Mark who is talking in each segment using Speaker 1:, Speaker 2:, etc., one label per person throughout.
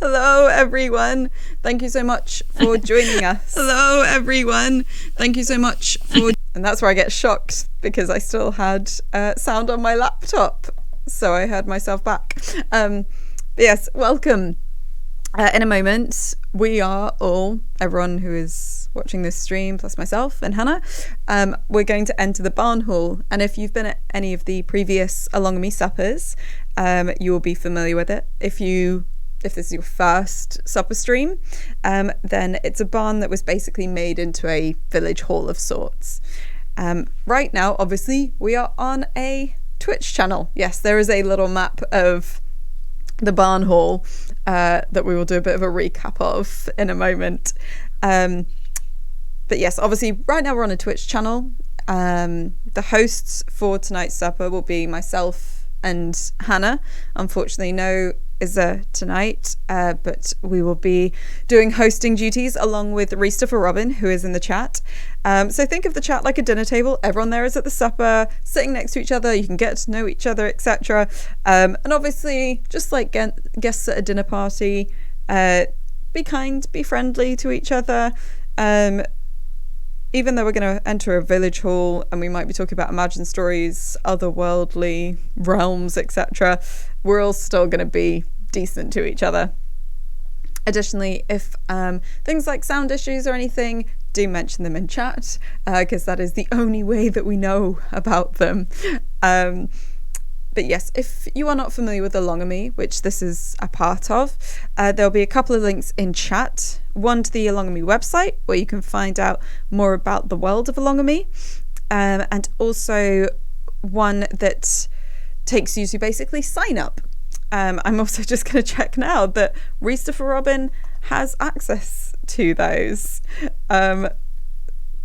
Speaker 1: Hello, everyone. Thank you so much for joining us. Hello, everyone. Thank you so much for... And that's where I get shocked because I still had sound on my laptop. So I heard myself back. But yes, welcome. In a moment, we are all, everyone who is watching this stream, plus myself and Hannah, we're going to enter the barn hall. And if you've been at any of the previous Alongame suppers, you will be familiar with it. If this is your first supper stream, then it's a barn that was basically made into a village hall of sorts. Right now, obviously, we are on a Twitch channel. Yes, there is a little map of the barn hall that we will do a bit of a recap of in a moment. But yes, obviously, right now we're on a Twitch channel. The hosts for tonight's supper will be myself and Hannah. Unfortunately, no Izza tonight, but we will be doing hosting duties along with Christopher Robin, who is in the chat. So think of the chat like a dinner table. Everyone there is at the supper, sitting next to each other. You can get to know each other, etc. And obviously, just like guests at a dinner party, be kind, be friendly to each other. Even though we're going to enter a village hall and we might be talking about imagined stories, otherworldly realms, etc., we're all still going to be decent to each other. Additionally, if things like sound issues or anything, do mention them in chat, because that is the only way that we know about them. But yes, if you are not familiar with Alongame, which this is a part of, there'll be a couple of links in chat. One to the Alongame website, where you can find out more about the world of Alongame, and also one that takes you to basically sign up. I'm also just going to check now that Christopher Robin has access to those.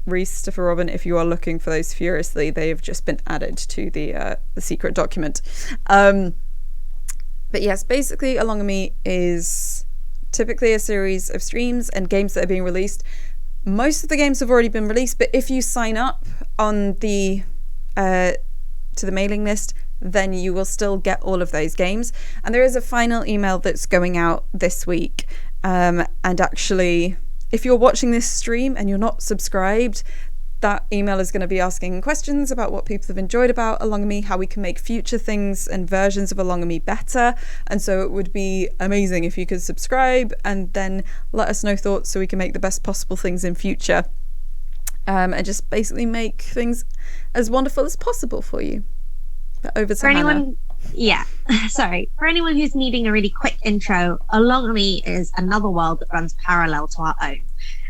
Speaker 1: Christopher Robin, if you are looking for those furiously, they have just been added to the secret document. But yes, basically Alongame is typically a series of streams and games that are being released. Most of the games have already been released, but if you sign up on the to the mailing list, then you will still get all of those games. And there is a final email that's going out this week. And actually, if you're watching this stream and you're not subscribed, that email is going to be asking questions about what people have enjoyed about Alongame, how we can make future things and versions of Alongame better. And so it would be amazing if you could subscribe and then let us know thoughts so we can make the best possible things in future. And just basically make things as wonderful as possible for you. But over to Hannah.
Speaker 2: Sorry. For anyone who's needing a really quick intro, Alongame is another world that runs parallel to our own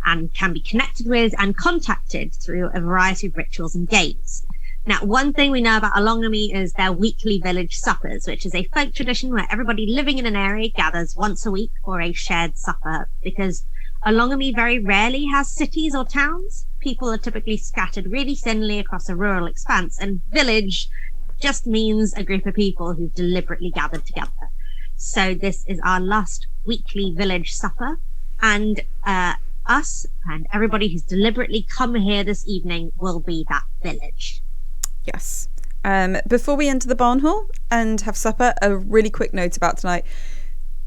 Speaker 2: and can be connected with and contacted through a variety of rituals and games. Now, one thing we know about Alongame is their weekly village suppers, which is a folk tradition where everybody living in an area gathers once a week for a shared supper, because Alongame very rarely has cities or towns. People are typically scattered really thinly across a rural expanse, and village just means a group of people who've deliberately gathered together. So this is our last weekly village supper, and us and everybody who's deliberately come here this evening will be that village.
Speaker 1: Yes. Before we enter the barn hall and have supper, a really quick note about tonight.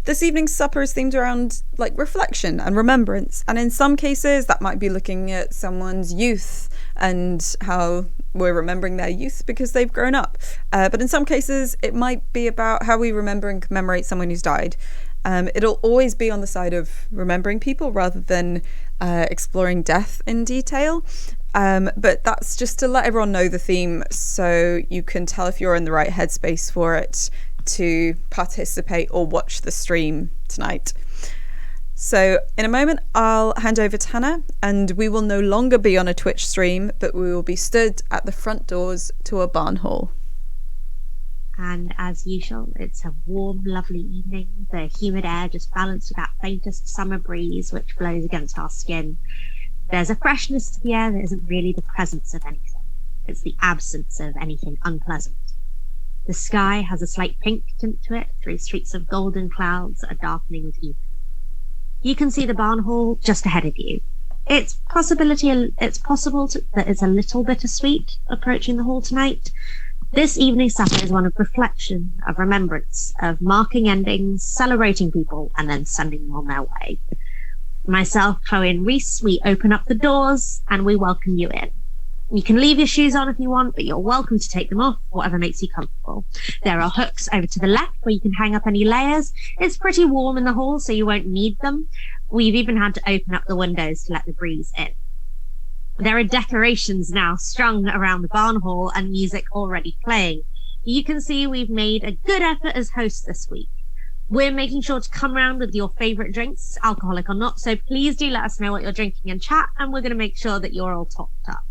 Speaker 1: This evening's supper is themed around like reflection and remembrance, and in some cases that might be looking at someone's youth and how we're remembering their youth because they've grown up. But in some cases it might be about how we remember and commemorate someone who's died. It'll always be on the side of remembering people rather than exploring death in detail. But that's just to let everyone know the theme so you can tell if you're in the right headspace for it to participate or watch the stream tonight. So in a moment I'll hand over to Hannah, and we will no longer be on a Twitch stream, but we will be stood at the front doors to a barn hall.
Speaker 2: And as usual, it's a warm, lovely evening. The humid air just balanced with that faintest summer breeze which blows against our skin. There's a freshness to the air that isn't really the presence of anything. It's the absence of anything unpleasant. The sky has a slight pink tint to it through streaks of golden clouds that are darkening with evening. You can see the barn hall just ahead of you. It's possible that it's a little bittersweet approaching the hall tonight. This evening supper is one of reflection, of remembrance, of marking endings, celebrating people, and then sending them on their way. Myself, Chloe, and Reese, we open up the doors and we welcome you in. You can leave your shoes on if you want, but you're welcome to take them off, whatever makes you comfortable. There are hooks over to the left where you can hang up any layers. It's pretty warm in the hall, so you won't need them. We've even had to open up the windows to let the breeze in. There are decorations now strung around the barn hall and music already playing. You can see we've made a good effort as hosts this week. We're making sure to come around with your favorite drinks, alcoholic or not, so please do let us know what you're drinking and chat, and we're going to make sure that you're all topped up.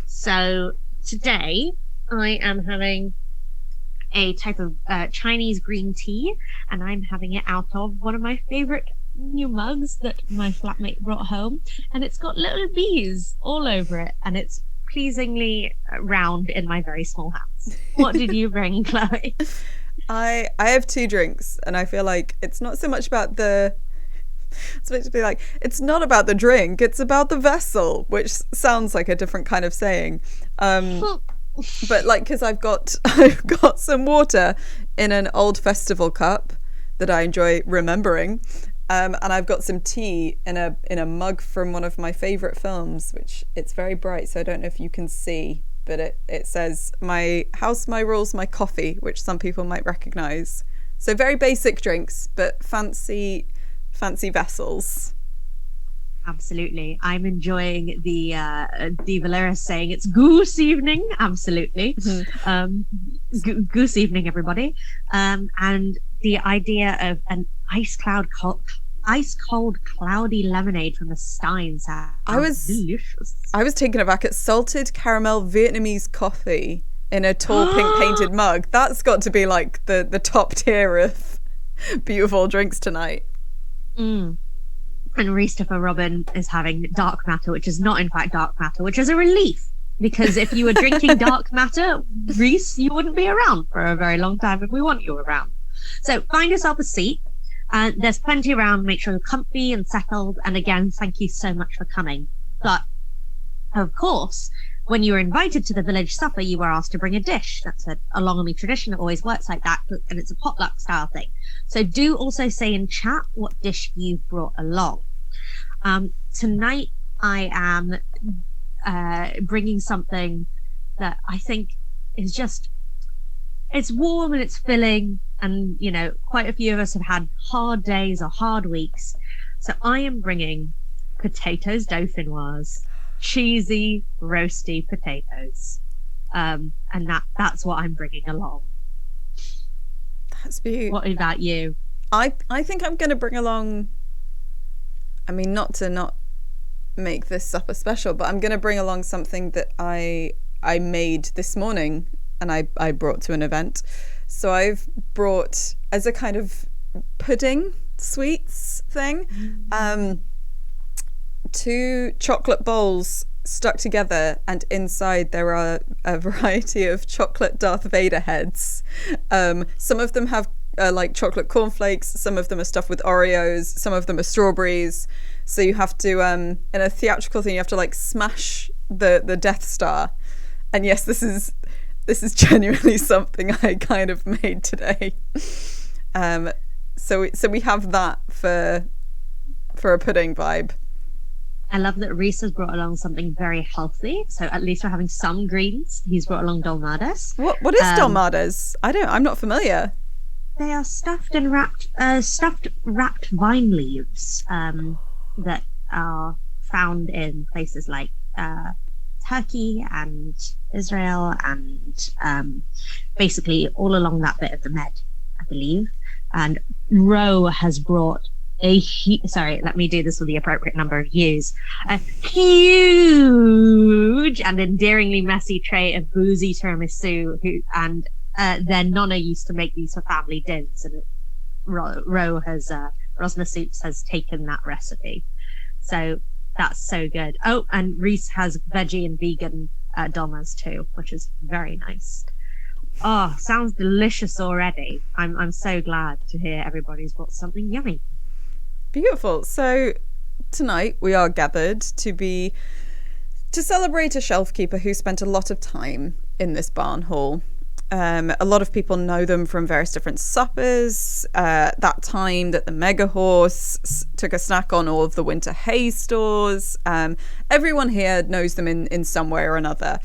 Speaker 2: So today I am having a type of Chinese green tea, and I'm having it out of one of my favorite new mugs that my flatmate brought home, and it's got little bees all over it, and it's pleasingly round in my very small hands. What did you bring, Chloe?
Speaker 1: I have two drinks, and I feel like it's not so much about it's not about the drink, it's about the vessel, which sounds like a different kind of saying. But like, because I've got some water in an old festival cup that I enjoy remembering, and I've got some tea in a mug from one of my favorite films, which it's very bright, so I don't know if you can see, but it says "My house, my rules, my coffee," which some people might recognize. So very basic drinks, but fancy vessels.
Speaker 2: Absolutely. I'm enjoying the Valeris saying it's goose evening. Absolutely. Mm-hmm. Goose evening, everybody. And the idea of an ice cold cloudy lemonade from the Stein sounds delicious.
Speaker 1: I was taken aback at salted caramel Vietnamese coffee in a tall pink painted mug. That's got to be like the top tier of beautiful drinks tonight.
Speaker 2: Mm. And Christopher Robin is having dark matter, which is not in fact dark matter, which is a relief, because if you were drinking dark matter, Reese, you wouldn't be around for a very long time, and we want you around. So find yourself a seat. There's plenty around. Make sure you're comfy and settled. And again, thank you so much for coming. But of course, when you were invited to the village supper, you were asked to bring a dish. That's a Alongame tradition. It always works like that, and it's a potluck style thing. So do also say in chat what dish you've brought along. Tonight I am bringing something that I think is just, it's warm and it's filling, and you know, quite a few of us have had hard days or hard weeks. So I am bringing potatoes dauphinoise, cheesy roasty potatoes, and that's what I'm bringing along.
Speaker 1: That's beautiful.
Speaker 2: What about you?
Speaker 1: I think I'm going to bring along, I mean, not to make this supper special, but I'm going to bring along something that I made this morning and I brought to an event. So I've brought, as a kind of pudding sweets thing, 2 chocolate bowls stuck together, and inside there are a variety of chocolate Darth Vader heads. Some of them have like chocolate cornflakes, some of them are stuffed with Oreos, some of them are strawberries. So you have to, in a theatrical thing, you have to like smash the Death Star. And yes, this is genuinely something I kind of made today. So we have that for a pudding vibe.
Speaker 2: I love that Reese has brought along something very healthy. So at least we're having some greens. He's brought along dolmades.
Speaker 1: What is dolmades? I'm not familiar.
Speaker 2: They are stuffed wrapped vine leaves that are found in places like Turkey and Israel and basically all along that bit of the Med, I believe. And Ro has brought let me do this with the appropriate number of U's. A huge and endearingly messy tray of boozy tiramisu, their nonna used to make these for family dinners, and Ro has Rosna Soups has taken that recipe. So that's so good. Oh, and Reese has veggie and vegan dolmas too, which is very nice. Oh, sounds delicious already. I'm so glad to hear everybody's brought something yummy.
Speaker 1: Beautiful. So tonight we are gathered to celebrate a shelf keeper who spent a lot of time in this barn hall. A lot of people know them from various different suppers. That time that the megahorse took a snack on all of the winter hay stores. Everyone here knows them in some way or another.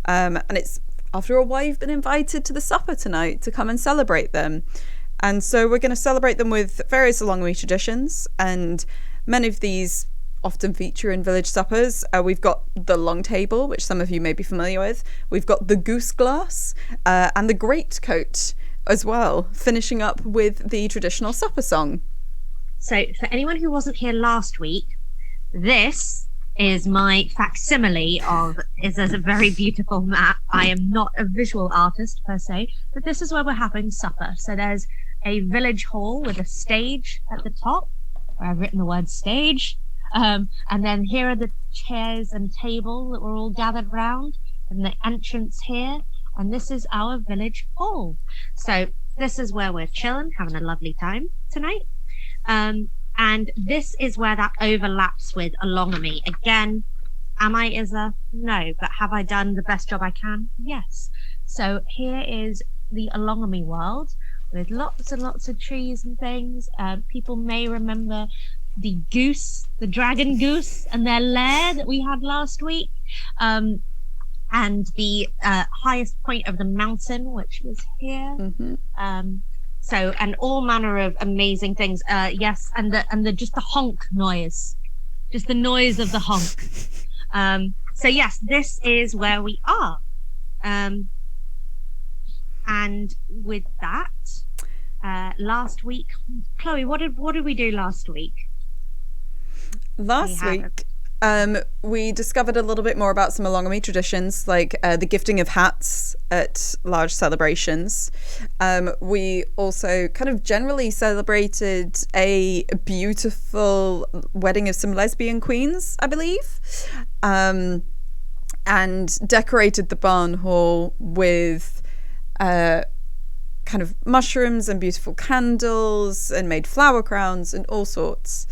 Speaker 1: And it's after a while you've been invited to the supper tonight to come and celebrate them. And so we're going to celebrate them with various Alongame traditions. And many of these often feature in village suppers. We've got the long table, which some of you may be familiar with. We've got the goose glass and the greatcoat as well, finishing up with the traditional supper song.
Speaker 2: So for anyone who wasn't here last week, this is my facsimile of is a very beautiful map. I am not a visual artist per se, but this is where we're having supper. So there's a village hall with a stage at the top, where I've written the word stage. And then here are the chairs and table that we're all gathered round, and the entrance here. And this is our village hall. So this is where we're chilling, having a lovely time tonight. And this is where that overlaps with Alongame. Again, am I Isa? No. But have I done the best job I can? Yes. So here is the Alongame world with lots and lots of trees and things. People may remember the goose, the dragon goose, and their lair that we had last week, and the highest point of the mountain, which was here. So, and all manner of amazing things. Yes, and the just the honk noise, just the noise of the honk. So yes, this is where we are. And with that, last week, Chloe, what did we do last week?
Speaker 1: Last week, we discovered a little bit more about some Alongame traditions, like the gifting of hats at large celebrations. We also kind of generally celebrated a beautiful wedding of some lesbian queens, I believe, and decorated the barn hall with kind of mushrooms and beautiful candles and made flower crowns and all sorts.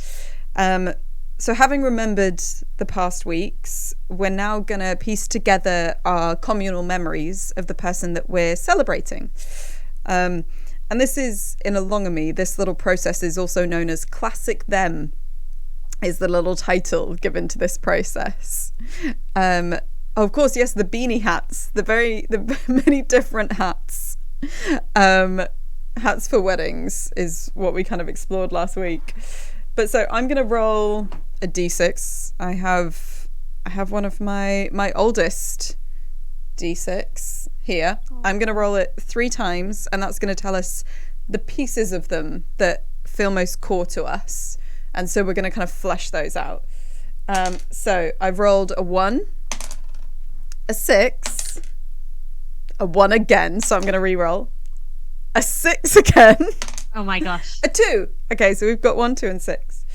Speaker 1: So having remembered the past weeks, we're now going to piece together our communal memories of the person that we're celebrating. And this is, in Alongame, this little process is also known as Classic Them, is the little title given to this process. Of course, yes, the beanie hats, the many different hats. Hats for weddings is what we kind of explored last week. But so I'm going to roll a d6. I have one of my oldest d6 here. I'm going to roll it 3 times, and that's going to tell us the pieces of them that feel most core to us. And so we're going to kind of flesh those out. So I've rolled a 1, a 6, a 1 again, so I'm going to re-roll, a 6 again.
Speaker 2: Oh my gosh.
Speaker 1: A 2. Okay, so we've got 1, 2, and 6.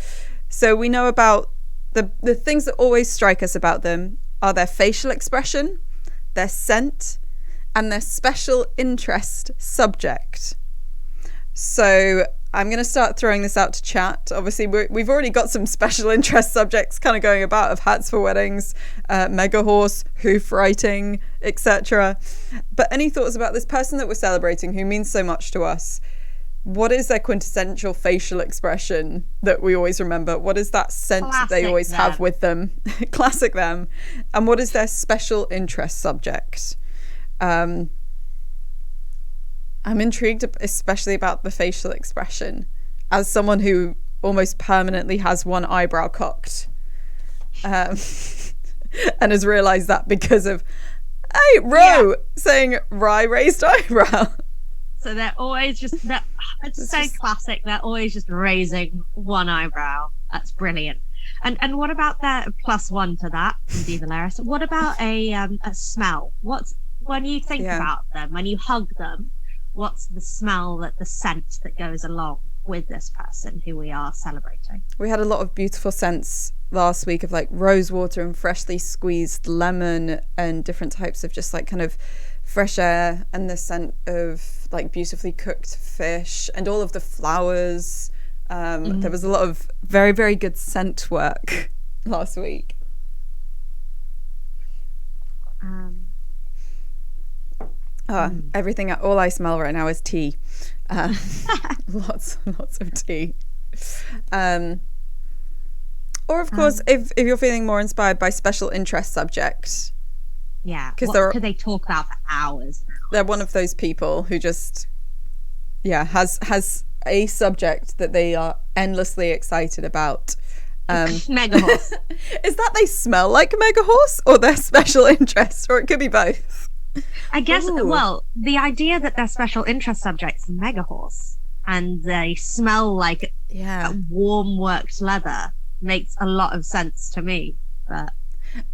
Speaker 1: So we know about the things that always strike us about them are their facial expression, their scent, and their special interest subject. So I'm going to start throwing this out to chat. Obviously, we've already got some special interest subjects kind of going about of hats for weddings, megahorse, hoof writing, etc. But any thoughts about this person that we're celebrating who means so much to us? What is their quintessential facial expression that we always remember? What is that scent that they always have with them? Classic them. And what is their special interest subject? I'm intrigued, especially about the facial expression, as someone who almost permanently has one eyebrow cocked, and has realised that because of, hey, Ro, saying Rye raised eyebrow.
Speaker 2: So they're always just that. It's so classic. They're always just raising one eyebrow. That's brilliant. And what about their +1 to that? Indeed, hilarious. What about a smell? What's when you think about them, when you hug them? What's the smell, the scent that goes along with this person who we are celebrating? We had a lot of beautiful scents last week of like rosewater and freshly squeezed lemon and different types of just like kind of fresh air, and the scent of like beautifully cooked fish and all of the flowers. There was a lot of very, very good scent work last
Speaker 1: Everything, all I smell right now is tea. Lots of tea. Or of course, if you're feeling more inspired by special interest subject.
Speaker 2: Yeah, because they talk about for hours.
Speaker 1: They're one of those people who just, has a subject that they are endlessly excited about.
Speaker 2: Megahorse.
Speaker 1: Is that they smell like megahorse or their special interest, or it could be both?
Speaker 2: I guess, well, the idea that they're special interest subjects are megahorse and they smell like warm worked leather makes a lot of sense to me. But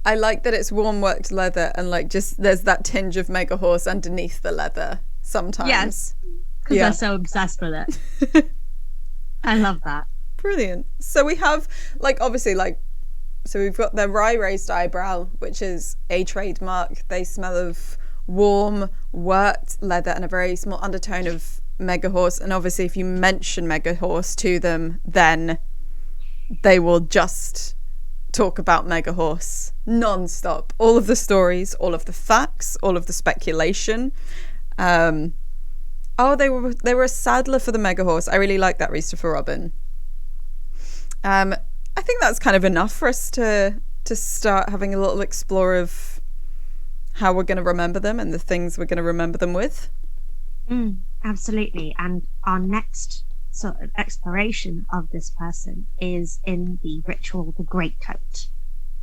Speaker 1: I like that it's warm worked leather and like just there's that tinge of megahorse underneath the leather sometimes.
Speaker 2: Yes, because they're so obsessed with it. I love that.
Speaker 1: Brilliant. So we have so we've got the wry raised eyebrow, which is a trademark. They smell of warm worked leather and a very small undertone of megahorse. And obviously if you mention megahorse to them, then they will just talk about megahorse non-stop. All of the stories, all of the facts, all of the speculation. They were a saddler for the megahorse. I really like that, Reese for Robin. I think that's kind of enough for us to start having a little explore of how we're going to remember them and the things we're going to remember them with.
Speaker 2: Absolutely. And our next sort of exploration of this person is in the ritual, the greatcoat.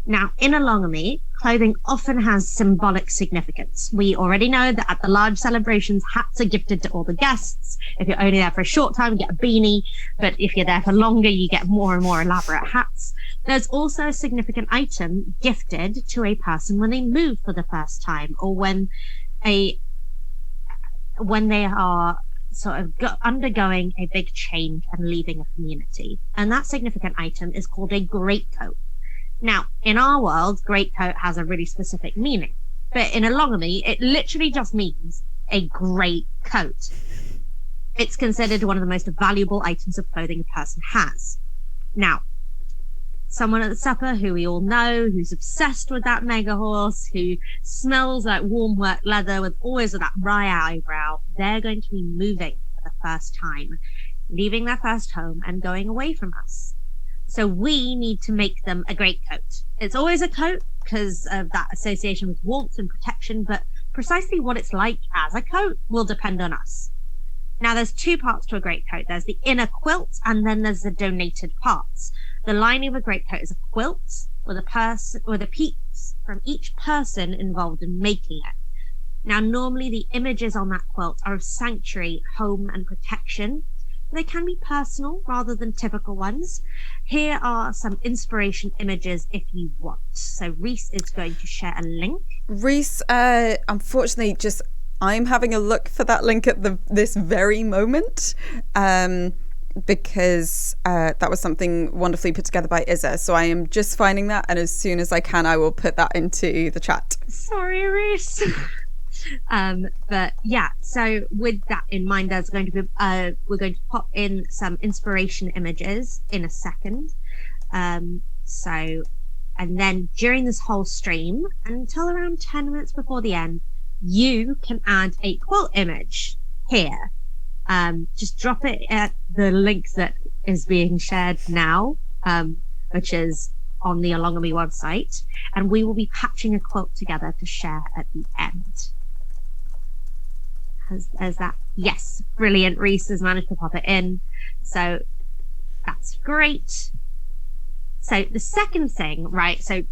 Speaker 2: Now, in Alongame, clothing often has symbolic significance. We already know that at the large celebrations, hats are gifted to all the guests. If you're only there for a short time, you get a beanie. But if you're there for longer, you get more and more elaborate hats. There's also a significant item gifted to a person when they move for the first time, or when they are sort of undergoing a big change and leaving a community. And that significant item is called a greatcoat. Now, in our world, greatcoat has a really specific meaning. But in Alongame, it literally just means a great coat. It's considered one of the most valuable items of clothing a person has. Now, someone at the supper who we all know, who's obsessed with that megahorse, who smells like warm work leather with always that wry eyebrow, they're going to be moving for the first time, leaving their first home and going away from us. So we need to make them a greatcoat. It's always a coat because of that association with warmth and protection, but precisely what it's like as a coat will depend on us. Now, there's two parts to a greatcoat. There's the inner quilt, and then there's the donated parts. The lining of a greatcoat is a quilt with a piece from each person involved in making it. Now, normally the images on that quilt are of sanctuary, home, and protection. They can be personal rather than typical ones. Here are some inspiration images if you want. So Reese is going to share a link.
Speaker 1: Reese, unfortunately, I'm having a look for that link at this very moment, because that was something wonderfully put together by Izza. So I am just finding that, and as soon as I can, I will put that into the chat.
Speaker 2: Sorry, Reese. But yeah, so with that in mind, there's going to be we're going to pop in some inspiration images in a second. And then during this whole stream until around 10 minutes before the end, you can add a quilt image here. Just drop it at the link that is being shared now, which is on the Alongame website, and we will be patching a quilt together to share at the end. As that, yes, brilliant. Reese has managed to pop it in, so that's great. So the second thing, right, so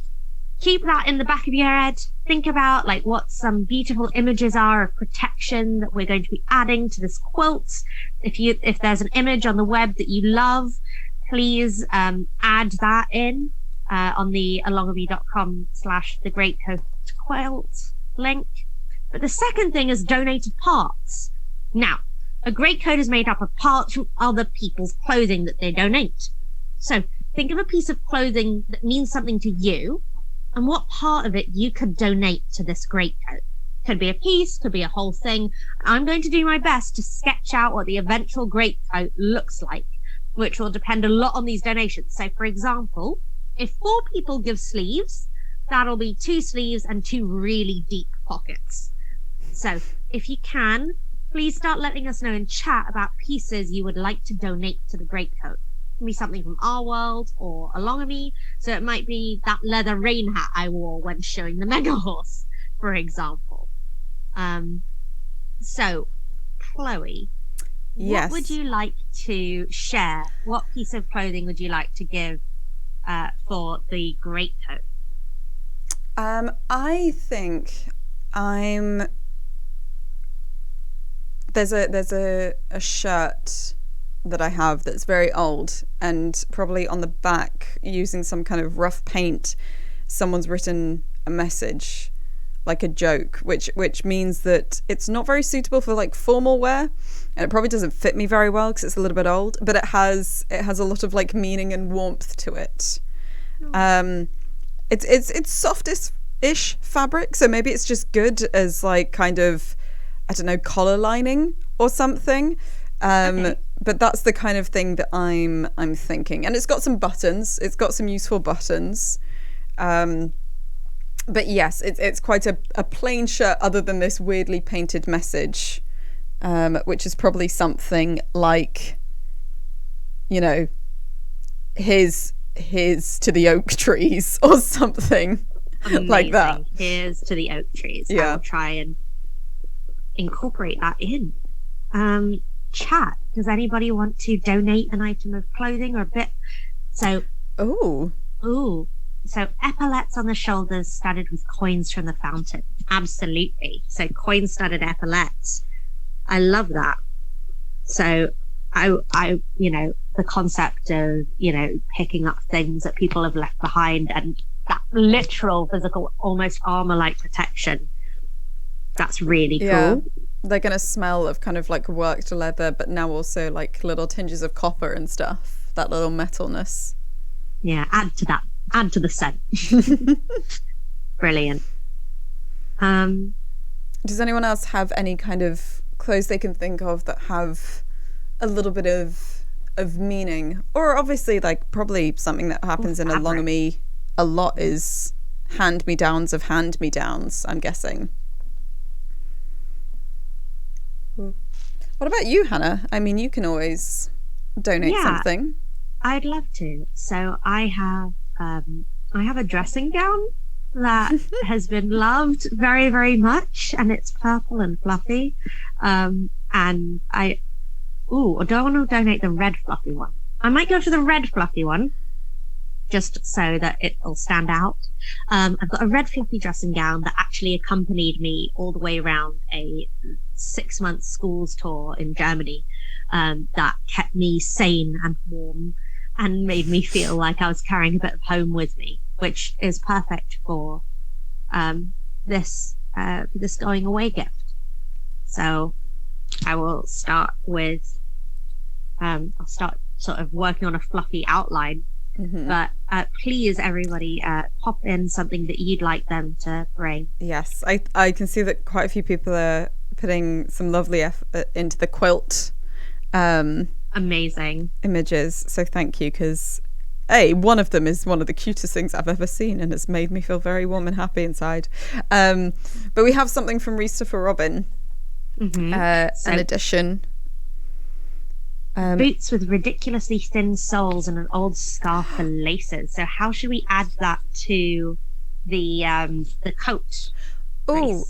Speaker 2: keep that in the back of your head. Think about like what some beautiful images are of protection that we're going to be adding to this quilt. If there's an image on the web that you love, please add that in on the alongame.com/thegreatcoat link. But the second thing is donated parts. Now, a greatcoat is made up of parts from other people's clothing that they donate. So think of a piece of clothing that means something to you, and what part of it you could donate to this greatcoat. Could be a piece, could be a whole thing. I'm going to do my best to sketch out what the eventual greatcoat looks like, which will depend a lot on these donations. So for example, if 4 people give sleeves, that'll be 2 sleeves and 2 really deep pockets. So if you can, please start letting us know in chat about pieces you would like to donate to the Greatcoat. It can be something from our world or Alongame. So it might be that leather rain hat I wore when showing the megahorse, for example. So, Chloe,
Speaker 1: Yes.
Speaker 2: what would you like to share? What piece of clothing would you like to give for the Greatcoat?
Speaker 1: I think there's a shirt that I have that's very old, and probably on the back, using some kind of rough paint, someone's written a message, like a joke, which means that it's not very suitable for like formal wear, and it probably doesn't fit me very well because it's a little bit old, but it has a lot of like meaning and warmth to it. It's softest-ish fabric, so maybe it's just good as like kind of, I don't know, collar lining or something. Okay. But that's the kind of thing that I'm thinking, and it's got some buttons. It's got some useful buttons. But yes, it's quite a plain shirt, other than this weirdly painted message, which is probably something like, you know, here's to the oak trees or something. Amazing. Like that.
Speaker 2: Here's to the oak trees.
Speaker 1: Yeah.
Speaker 2: I'll try and incorporate that in. Chat, does anybody want to donate an item of clothing or a bit? So so epaulets on the shoulders studded with coins from the fountain. Absolutely. So coin studded epaulets. I love that. So I you know, the concept of, you know, picking up things that people have left behind, and that literal physical, almost armor-like protection. That's really cool.
Speaker 1: Yeah. They're going to smell of kind of like worked leather, but now also like little tinges of copper and stuff. That little metalness.
Speaker 2: Yeah, add to that. Add to the scent. Brilliant.
Speaker 1: Does anyone else have any kind of clothes they can think of that have a little bit of meaning? Or obviously, like, probably something that happens in Alongame a lot is hand-me-downs of hand-me-downs, I'm guessing. What about you, Hannah? I mean, you can always donate something.
Speaker 2: I'd love to. So I have a dressing gown that has been loved very, very much, and it's purple and fluffy. And do I want to donate the red fluffy one? I might go for the red fluffy one, just so that it'll stand out. I've got a red fluffy dressing gown that actually accompanied me all the way around a 6-month schools tour in Germany, that kept me sane and warm and made me feel like I was carrying a bit of home with me, which is perfect for this going away gift. So I will start with I'll start sort of working on a fluffy outline. Mm-hmm. But please, everybody, pop in something that you'd like them to bring.
Speaker 1: Yes, I can see that quite a few people are putting some lovely effort into the quilt.
Speaker 2: Amazing
Speaker 1: images. So thank you, because one of them is one of the cutest things I've ever seen, and it's made me feel very warm and happy inside. But we have something from Rista for Robin. Mm-hmm. An edition.
Speaker 2: Boots with ridiculously thin soles and an old scarf for laces. So how should we add that to the coat?
Speaker 1: A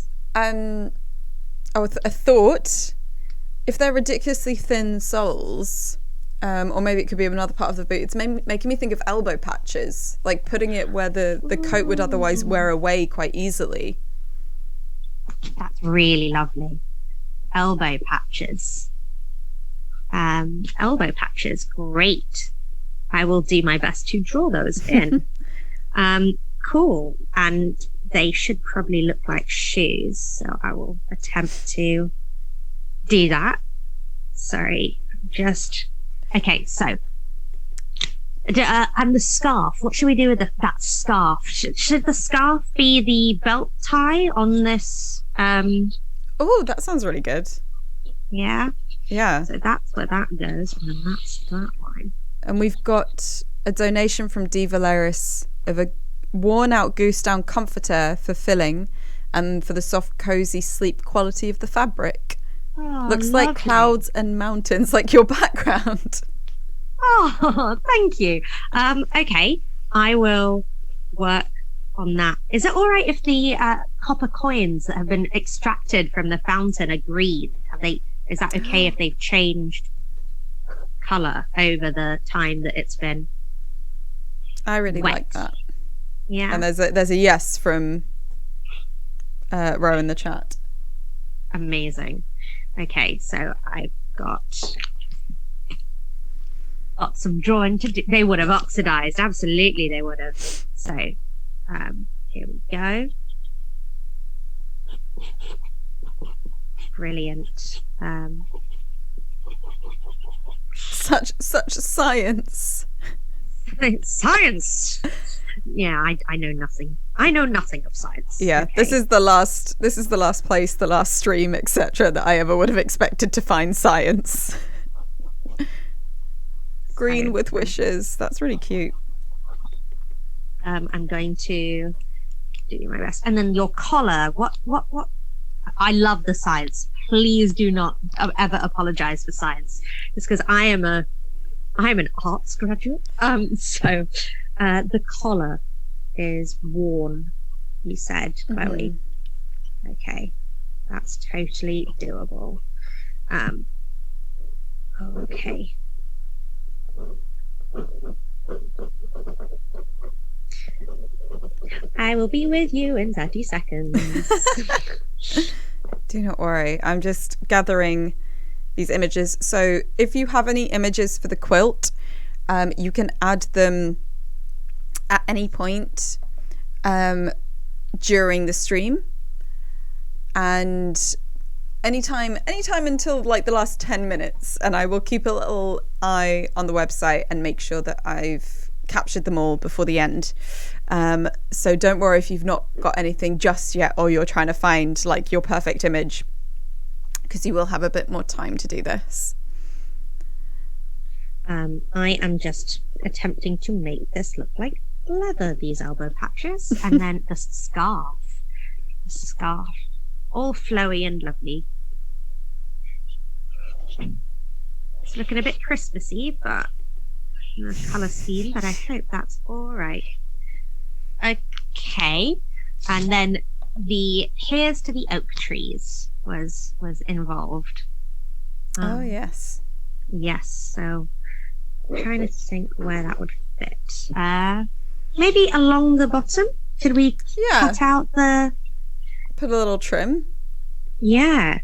Speaker 1: thought. If they're ridiculously thin soles, or maybe it could be another part of the boot, it's making me think of elbow patches, like putting it where the coat would otherwise wear away quite easily.
Speaker 2: That's really lovely. Elbow patches. Great. I will do my best to draw those in. Cool. And they should probably look like shoes, so I will attempt to do that. Sorry, okay. So, and the scarf. What should we do with that scarf? Should the scarf be the belt tie on this?
Speaker 1: That sounds really good.
Speaker 2: Yeah.
Speaker 1: Yeah.
Speaker 2: So that's where that goes, and that's that one.
Speaker 1: And we've got a donation from D. Valeris of a worn-out goose-down comforter for filling and for the soft, cozy sleep quality of the fabric.
Speaker 2: Oh,
Speaker 1: Looks
Speaker 2: lovely.
Speaker 1: like clouds and mountains, like your background.
Speaker 2: Oh, thank you. Okay, I will work on that. Is it all right if the copper coins that have been extracted from the fountain are green? Is that okay if they've changed color over the time that it's been
Speaker 1: I really
Speaker 2: wet?
Speaker 1: like that.
Speaker 2: Yeah.
Speaker 1: And there's a yes from Ro in the chat.
Speaker 2: Amazing. Okay, so I've got some drawing to do. They would have oxidized. Absolutely, they would have. So here we go. Brilliant.
Speaker 1: Such science.
Speaker 2: Science. Yeah, I know nothing. I know nothing of science.
Speaker 1: Yeah,
Speaker 2: okay.
Speaker 1: This is the last place, the last stream, etc. that I ever would have expected to find science. Green with wishes. That's really cute.
Speaker 2: I'm going to do my best. And then your collar. What? I love the science. Please do not ever apologize for science. Just because I'm an arts graduate. So the collar is worn, you said, Chloe. Mm-hmm. Okay. That's totally doable. Okay. I will be with you in 30 seconds.
Speaker 1: Do not worry. I'm just gathering these images. So if you have any images for the quilt, you can add them at any point during the stream. And anytime until like the last 10 minutes, and I will keep a little eye on the website and make sure that I've captured them all before the end. So don't worry if you've not got anything just yet, or you're trying to find like your perfect image, because you will have a bit more time to do this.
Speaker 2: I am just attempting to make this look like leather, these elbow patches, and then the scarf, all flowy and lovely. It's looking a bit Christmassy, but the colour scheme, but I hope that's all right. Okay, and then the here's to the oak trees was involved.
Speaker 1: Oh yes,
Speaker 2: so I'm trying to think where that would fit. Maybe along the bottom. Could we cut out
Speaker 1: put a little trim?
Speaker 2: Yeah,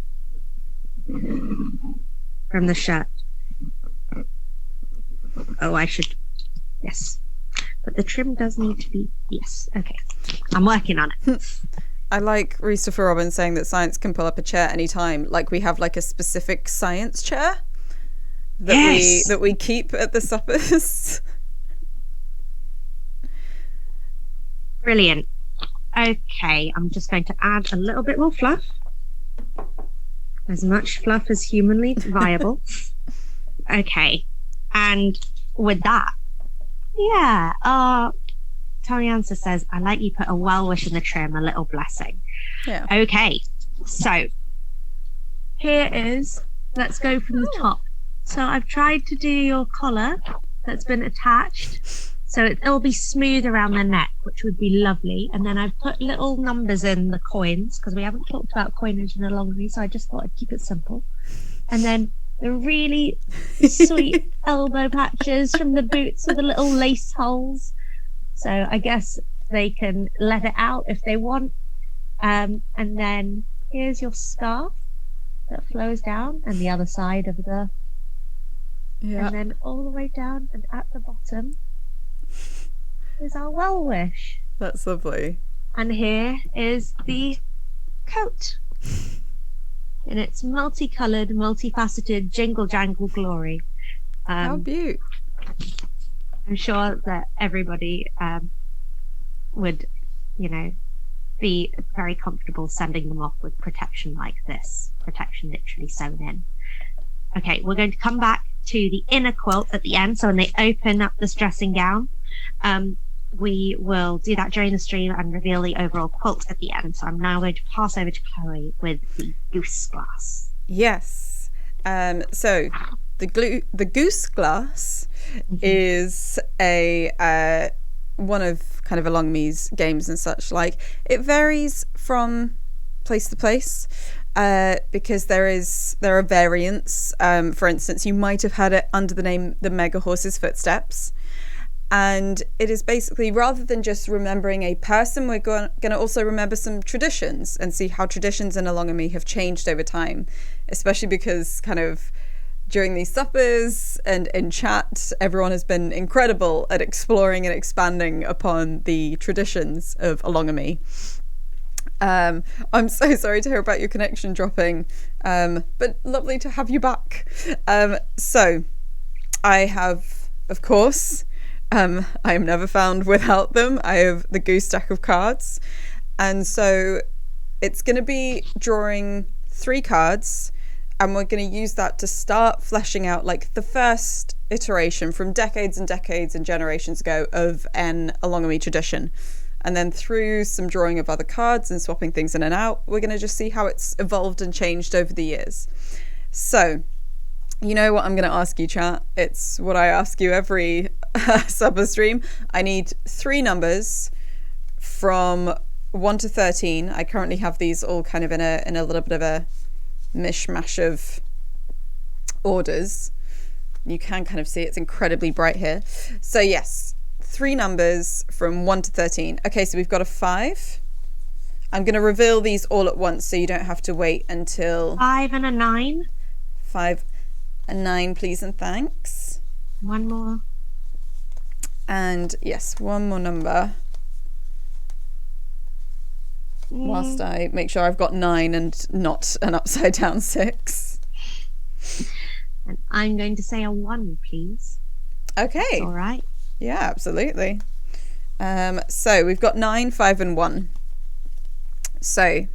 Speaker 2: from the shirt. Oh, I should. Yes. But the trim does need to be. Yes. Okay. I'm working on it.
Speaker 1: I like Christopher Robin saying that science can pull up a chair anytime. Like we have like a specific science chair that we keep at the suppers.
Speaker 2: Brilliant. Okay. I'm just going to add a little bit more fluff. As much fluff as humanly viable. Okay. And with that, Tariansa says, I like you put a well wish in the trim, a little blessing.
Speaker 1: Yeah.
Speaker 2: Okay, so here is, let's go from the top. So I've tried to do your collar that's been attached, so it'll be smooth around the neck, which would be lovely. And then I've put little numbers in the coins, because we haven't talked about coinage in a long way, so I just thought I'd keep it simple. And then the really sweet elbow patches from the boots with the little lace holes. So I guess they can let it out if they want. And then here's your scarf that flows down, and the other side of the... Yeah. And then all the way down, and at the bottom is our well wish.
Speaker 1: That's lovely.
Speaker 2: And here is the coat. In its multicoloured, multifaceted, jingle-jangle glory.
Speaker 1: How beautiful.
Speaker 2: I'm sure that everybody would, be very comfortable sending them off with protection like this. Protection literally sewn in. Okay, we're going to come back to the inner quilt at the end. So when they open up this dressing gown, we will do that during the stream and reveal the overall quilt at the end. So I'm now going to pass over to Chloe with the goose glass.
Speaker 1: Yes. So the goose glass is a one of kind of Alongame's games and such. Like, it varies from place to place because there are variants. For instance, you might have had it under the name the Megahorse's Footsteps. And it is basically, rather than just remembering a person, we're going to also remember some traditions and see how traditions in Alongame have changed over time, especially because kind of during these suppers and in chat, everyone has been incredible at exploring and expanding upon the traditions of Alongame. I'm so sorry to hear about your connection dropping, but lovely to have you back. So I have, of course, I am never found without them. I have the goose deck of cards, and so it's going to be drawing 3 cards, and we're going to use that to start fleshing out like the first iteration from decades and decades and generations ago of an Alongame tradition. And then through some drawing of other cards and swapping things in and out, we're going to just see how it's evolved and changed over the years. So, you know what I'm going to ask you, chat? It's what I ask you every supper stream. I need 3 numbers from 1 to 13. I currently have these all kind of in a little bit of a mishmash of orders. You can kind of see it's incredibly bright here. So yes, 3 numbers from 1 to 13. Okay, so we've got a 5. I'm going to reveal these all at once so you don't have to wait until...
Speaker 2: 5 and a 9.
Speaker 1: 5 and 9, please and thanks.
Speaker 2: 1 more.
Speaker 1: And yes, 1 more number. Whilst I make sure I've got 9 and not an upside down 6.
Speaker 2: And I'm going to say a 1, please.
Speaker 1: Okay.
Speaker 2: That's all right.
Speaker 1: Yeah, absolutely. So we've got 9, 5 and 1. So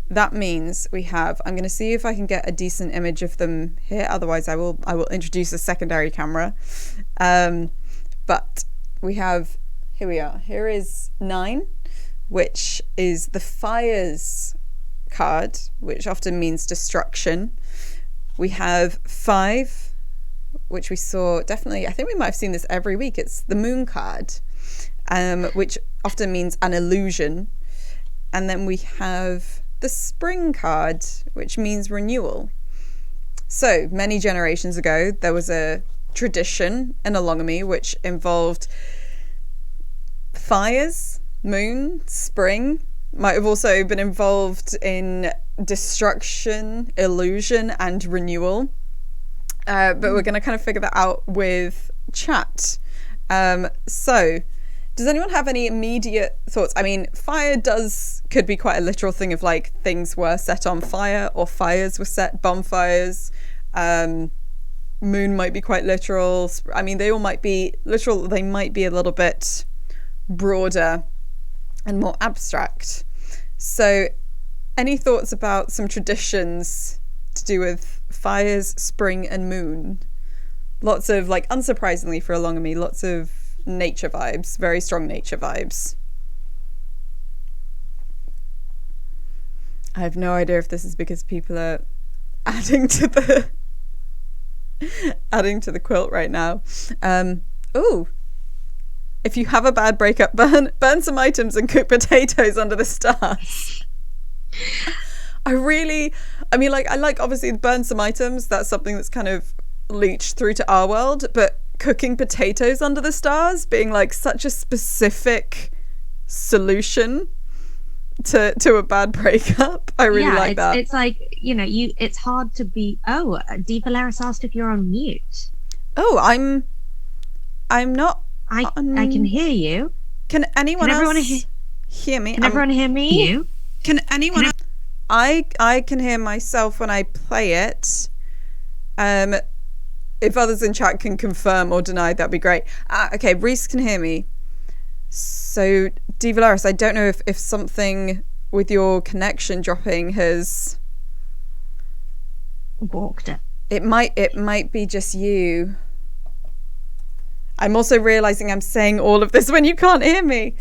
Speaker 1: that means we have, I'm going to see if I can get a decent image of them here. Otherwise I will introduce a secondary camera. But we have, here we are. Here is 9, which is the fires card, which often means destruction. We have 5, which we saw definitely, I think we might have seen this every week. It's the moon card, which often means an illusion. And then we have the spring card, which means renewal. So many generations ago, there was a tradition in Alongame which involved fires, moon, spring. Might have also been involved in destruction, illusion, and renewal. But we're going to kind of figure that out with chat. So, does anyone have any immediate thoughts? I mean, fire could be quite a literal thing of like things were set on fire or fires were set, bonfires. Moon might be quite literal. I mean, they all might be literal. They might be a little bit broader and more abstract. So, any thoughts about some traditions to do with fires, spring, and moon? Lots of, like, unsurprisingly for Alongame, lots of nature vibes, very strong nature vibes. I have no idea if this is because people are adding to the quilt right now. Ooh, if you have a bad breakup, burn some items and cook potatoes under the stars. I like obviously burn some items. That's something that's kind of leached through to our world, but cooking potatoes under the stars being like such a specific solution to a bad breakup. I really like that.
Speaker 2: It's like, it's hard to be. Oh, D. Valeris asked if you're on mute.
Speaker 1: Oh, I'm not.
Speaker 2: I can hear you.
Speaker 1: Can anyone else hear me?
Speaker 2: Can everyone hear me? You?
Speaker 1: Can anyone else? I can hear myself when I play it. If others in chat can confirm or deny, that'd be great. Okay, Reese can hear me. So, D. Valeris, I don't know if something with your connection dropping has
Speaker 2: balked it.
Speaker 1: It might be just you. I'm also realizing I'm saying all of this when you can't hear me.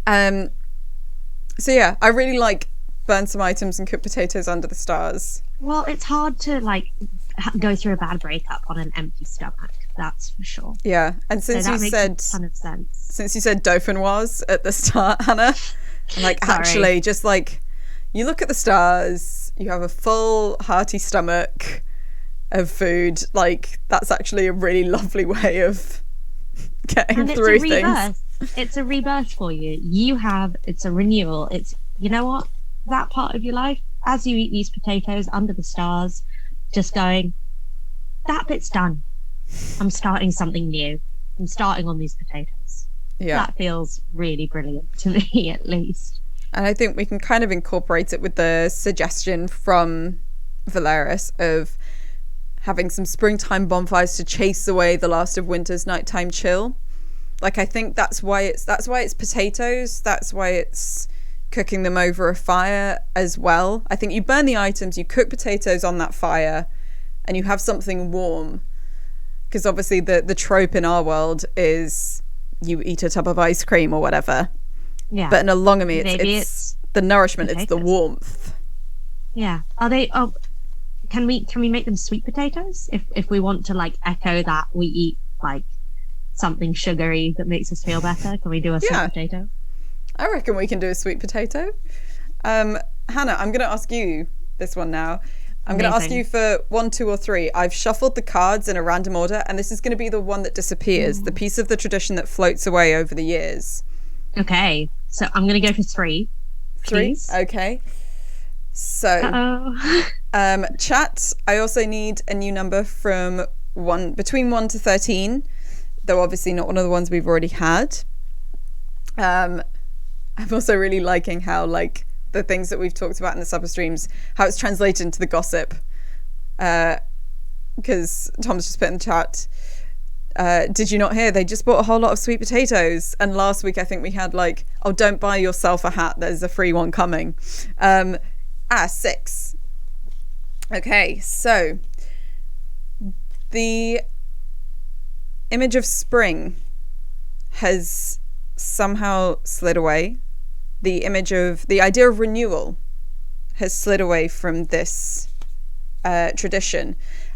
Speaker 1: So yeah, I really like burn some items and cook potatoes under the stars.
Speaker 2: Well, it's hard to like go through a bad breakup on an empty stomach. That's for sure.
Speaker 1: Yeah, and since
Speaker 2: so
Speaker 1: you said
Speaker 2: a ton of sense.
Speaker 1: Since you said dauphinoise at the start, Hannah, like actually, just like you look at the stars, you have a full, hearty stomach of food. Like that's actually a really lovely way of getting through things.
Speaker 2: It's a rebirth for you. It's a renewal. It's, you know what, that part of your life, as you eat these potatoes under the stars, just going, that bit's done. I'm starting something new. I'm starting on these potatoes. Yeah. That feels really brilliant to me, at least.
Speaker 1: And I think we can kind of incorporate it with the suggestion from Valeris of having some springtime bonfires to chase away the last of winter's nighttime chill. Like, I think that's why it's potatoes. That's why it's cooking them over a fire as well. I think you burn the items, you cook potatoes on that fire, and you have something warm. Because obviously the trope in our world is you eat a tub of ice cream or whatever.
Speaker 2: Yeah.
Speaker 1: But in Alongame, it's the nourishment, potatoes. It's the warmth.
Speaker 2: Yeah. Are they? Oh, can we make them sweet potatoes if we want to like echo that we eat like something sugary that makes us feel better? Can we do a sweet potato?
Speaker 1: I reckon we can do a sweet potato. Hannah, I'm going to ask you this one now. I'm going to ask you for 1, 2, or 3. I've shuffled the cards in a random order, and this is going to be the one that disappears, the piece of the tradition that floats away over the years.
Speaker 2: Okay, so I'm going to go for 3.
Speaker 1: 3? Okay. So, chat, I also need a new number from between 1 to 13, though obviously not one of the ones we've already had. I'm also really liking how, like, the things that we've talked about in the sub streams, how it's translated into the gossip. Because Tom's just put in the chat, did you not hear? They just bought a whole lot of sweet potatoes. And last week, I think we had like, oh, don't buy yourself a hat. There's a free one coming. 6. Okay, so the image of spring has somehow slid away. The idea of renewal has slid away from this tradition,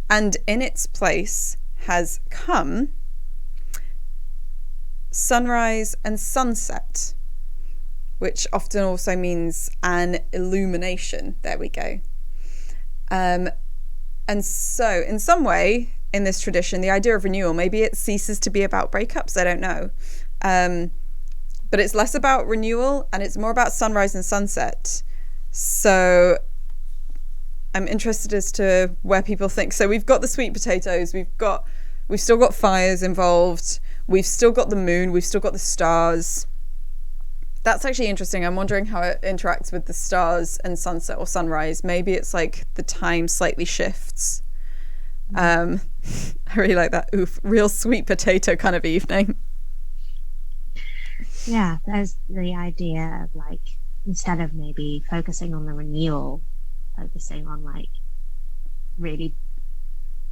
Speaker 1: and in its place has come sunrise and sunset, which often also means an illumination. There we go. And so in some way in this tradition, the idea of renewal, maybe it ceases to be about breakups, I don't know. But it's less about renewal and it's more about sunrise and sunset. So I'm interested as to where people think. So we've got the sweet potatoes, we've still got fires involved, we've still got the moon, we've still got the stars. That's actually interesting. I'm wondering how it interacts with the stars and sunset or sunrise. Maybe it's like the time slightly shifts. I really like that. Oof, real sweet potato kind of evening.
Speaker 2: Yeah, there's the idea of like, instead of maybe focusing on the renewal, focusing on like really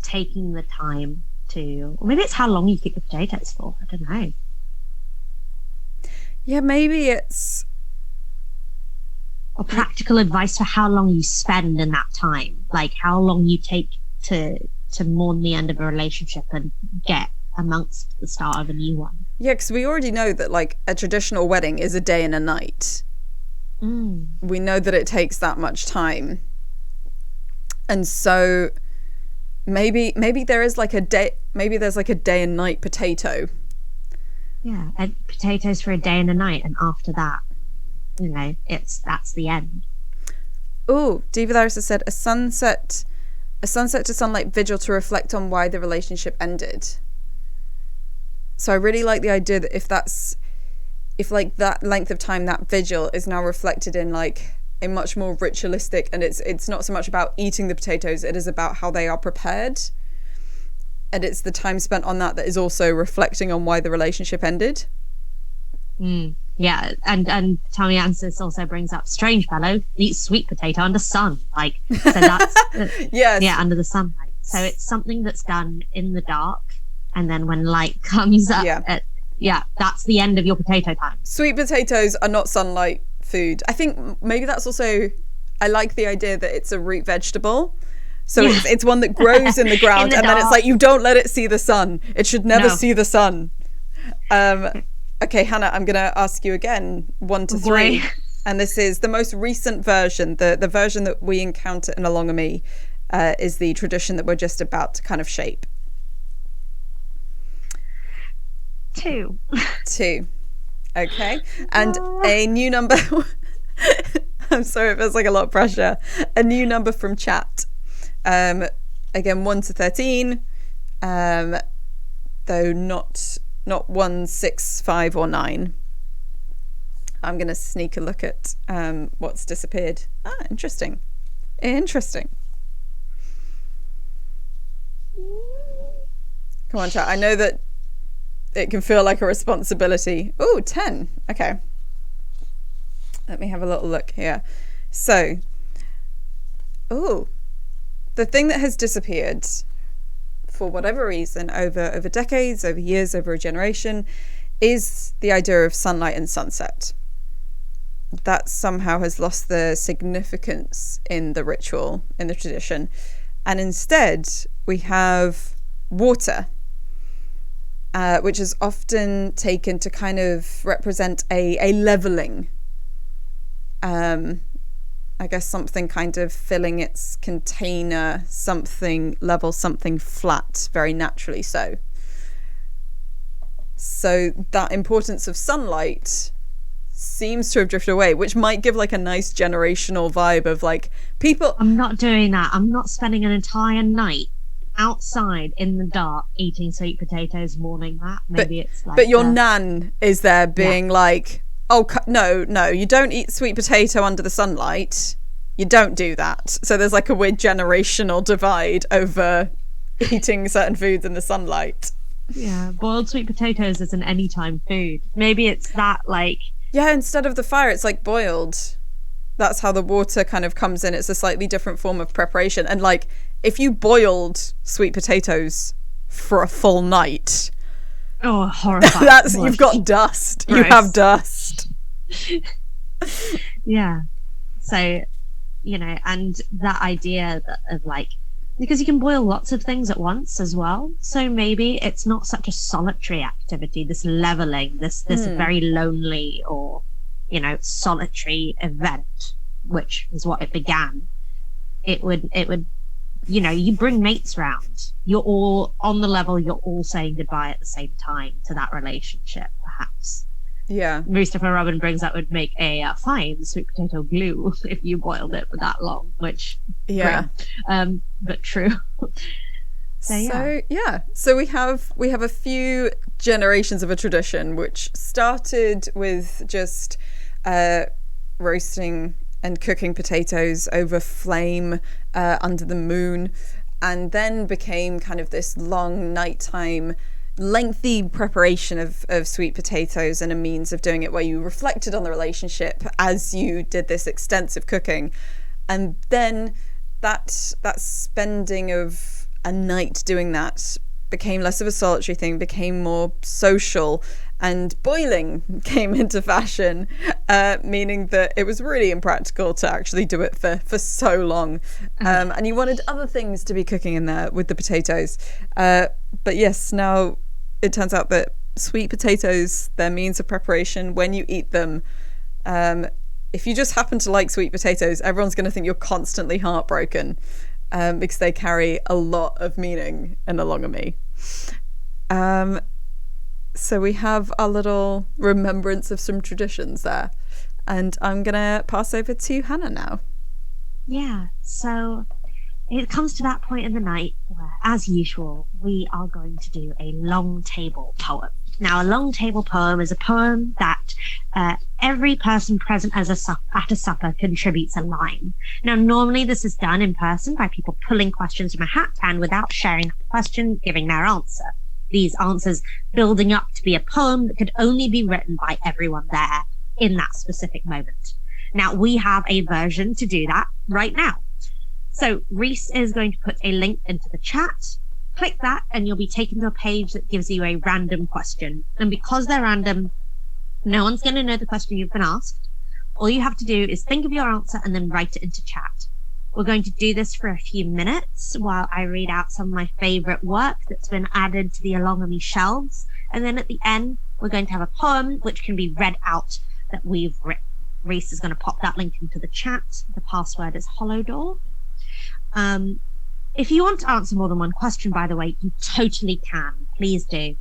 Speaker 2: taking the time to, or maybe it's how long you keep the potatoes for. I don't know.
Speaker 1: Yeah, maybe it's
Speaker 2: or practical advice for how long you spend in that time, like how long you take to mourn the end of a relationship and get amongst the start of a new one.
Speaker 1: Yeah, because we already know that like a traditional wedding is a day and a night. We know that it takes that much time, and so maybe there is like a day, maybe there's like a day and night potato.
Speaker 2: Yeah, and potatoes for a day and a night, and after that, you know, that's the end.
Speaker 1: Oh, Diva Laris has said a sunset to sunlight vigil to reflect on why the relationship ended. So I really like the idea that if like that length of time, that vigil is now reflected in like a much more ritualistic, and it's not so much about eating the potatoes, it is about how they are prepared. And it's the time spent on that is also reflecting on why the relationship ended.
Speaker 2: Yeah, and Tommy Ansis also brings up strange fellow eats sweet potato under sun. Like, so that's
Speaker 1: yes.
Speaker 2: Yeah, under the sunlight. So it's something that's done in the dark, and then when light comes up, that's the end of your potato time.
Speaker 1: Sweet potatoes are not sunlight food. I think maybe that's also, I like the idea that it's a root vegetable. So it's one that grows in the ground, and then it's like, you don't let it see the sun. It should never see the sun. Okay, Hannah, I'm going to ask you again, 1 to 3. And this is the most recent version. The version that we encounter in Alongame is the tradition that we're just about to kind of shape.
Speaker 2: 2.
Speaker 1: 2. Okay. And a new number. I'm sorry, it feels like a lot of pressure. A new number from chat. Again, 1 to 13. Though not 1, 6, 5, or 9. I'm going to sneak a look at what's disappeared. Interesting. Come on, chat. I know that it can feel like a responsibility. Oh, 10. Okay. Let me have a little look here. So, the thing that has disappeared for whatever reason over decades, over years, over a generation, is the idea of sunlight and sunset. That somehow has lost the significance in the ritual, in the tradition. And instead, we have water, which is often taken to kind of represent a leveling. I guess something kind of filling its container, something level, something flat, very naturally so. So that importance of sunlight seems to have drifted away, which might give like a nice generational vibe of like people.
Speaker 2: I'm not doing that. I'm not spending an entire night outside in the dark eating sweet potatoes, mourning that. Maybe it's like.
Speaker 1: But your nan is there being like, oh no, you don't eat sweet potato under the sunlight. You don't do that. So there's like a weird generational divide over eating certain foods in the sunlight.
Speaker 2: Yeah, boiled sweet potatoes is an anytime food. Maybe it's that like.
Speaker 1: Yeah, instead of the fire, it's like boiled. That's how the water kind of comes in. It's a slightly different form of preparation. And like, if you boiled sweet potatoes for a full night.
Speaker 2: Oh, horrifying.
Speaker 1: You've got dust. Gross. You have dust.
Speaker 2: Yeah. So, and that idea of like, because you can boil lots of things at once as well. So maybe it's not such a solitary activity, this leveling, this very lonely or, solitary event, which is what it began. It would, you bring mates round. You're all on the level. You're all saying goodbye at the same time to that relationship, perhaps.
Speaker 1: Yeah.
Speaker 2: Mustafa Robin brings up would make a fine sweet potato glue if you boiled it for that long, which but true.
Speaker 1: So we have a few generations of a tradition which started with just roasting and cooking potatoes over flame under the moon, and then became kind of this long nighttime lengthy preparation of sweet potatoes and a means of doing it where you reflected on the relationship as you did this extensive cooking. And then that spending of a night doing that became less of a solitary thing, became more social, and boiling came into fashion, meaning that it was really impractical to actually do it for so long. And you wanted other things to be cooking in there with the potatoes. But yes, now it turns out that sweet potatoes, their means of preparation, when you eat them, if you just happen to like sweet potatoes, everyone's going to think you're constantly heartbroken, because they carry a lot of meaning in Alongame. So we have a little remembrance of some traditions there. And I'm going to pass over to Hannah now.
Speaker 2: Yeah, so it comes to that point in the night where, as usual, we are going to do a long table poem. Now, a long table poem is a poem that every person present at a supper contributes a line. Now, normally this is done in person by people pulling questions from a hat and without sharing the question, giving their answer. these answers building up to be a poem that could only be written by everyone there in that specific moment. Now, we have a version to do that right now. So Reese is going to put a link into the chat. Click that and you'll be taken to a page that gives you a random question. And because they're random, no one's going to know the question you've been asked. All you have to do is think of your answer and then write it into chat. We're going to do this for a few minutes while I read out some of my favorite work that's been added to the Alongame shelves. And then at the end, we're going to have a poem which can be read out that we've written. Reese is going to pop that link into the chat. The password is Holodoor. If you want to answer more than one question, by the way, you totally can. Please do.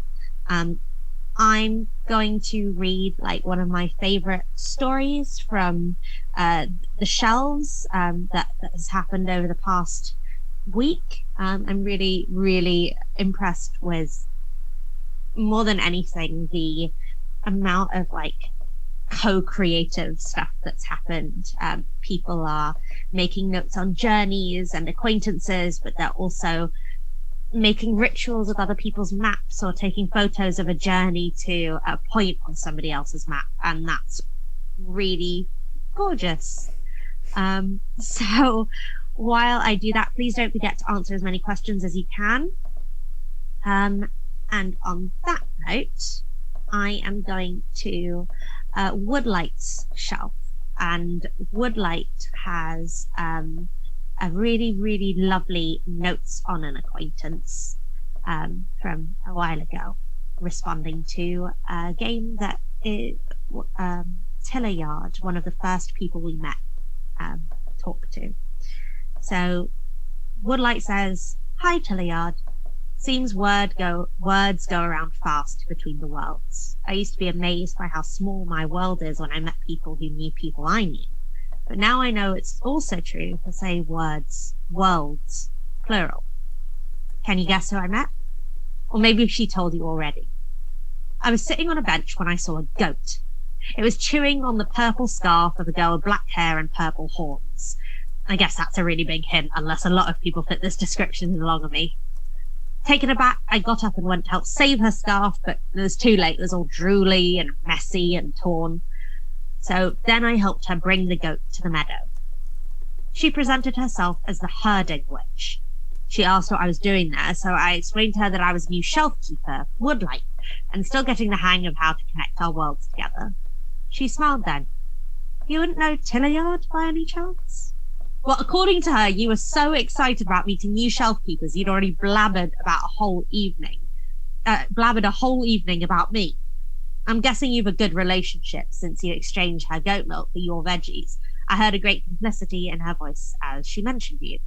Speaker 2: I'm going to read like one of my favorite stories from the shelves that has happened over the past week. I'm really, really impressed with, more than anything, the amount of like co-creative stuff that's happened. People are making notes on journeys and acquaintances, but they're also making rituals with other people's maps or taking photos of a journey to a point on somebody else's map, and that's really gorgeous. So while I do that, please don't forget to answer as many questions as you can. And on that note, I am going to Woodlight's shelf, and Woodlight has a really, really lovely notes on an acquaintance from a while ago, responding to a game that Tillayard, one of the first people we met, talked to. So Woodlight says, "Hi Tillayard. Seems words go around fast between the worlds. I used to be amazed by how small my world is when I met people who knew people I knew. But now I know it's also true to say worlds, plural. Can you guess who I met? Or maybe she told you already. I was sitting on a bench when I saw a goat. It was chewing on the purple scarf of a girl with black hair and purple horns. I guess that's a really big hint, unless a lot of people fit this description along with me. Taken aback, I got up and went to help save her scarf, but it was too late. It was all drooly and messy and torn. So then I helped her bring the goat to the meadow. She presented herself as the herding witch. She asked what I was doing there, so I explained to her that I was new shelf keeper, Woodlight, and still getting the hang of how to connect our worlds together. She smiled then. You wouldn't know Tillayard by any chance? Well, according to her, you were so excited about meeting new shelf keepers, you'd already blabbered a whole evening about me. I'm guessing you've a good relationship since you exchanged her goat milk for your veggies. I heard a great complicity in her voice as she mentioned you.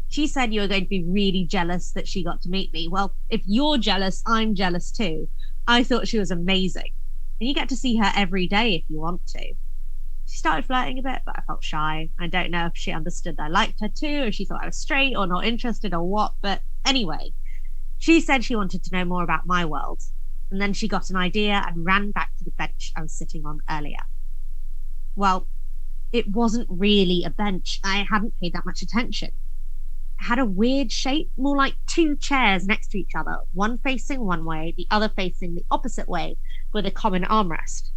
Speaker 2: She said you were going to be really jealous that she got to meet me. Well, if you're jealous, I'm jealous too. I thought she was amazing. And you get to see her every day if you want to. She started flirting a bit, but I felt shy. I don't know if she understood I liked her too, or she thought I was straight or not interested or what. But anyway, she said she wanted to know more about my world. And then she got an idea and ran back to the bench I was sitting on earlier. Well, it wasn't really a bench. I hadn't paid that much attention. It had a weird shape, more like two chairs next to each other, one facing one way, the other facing the opposite way, with a common armrest.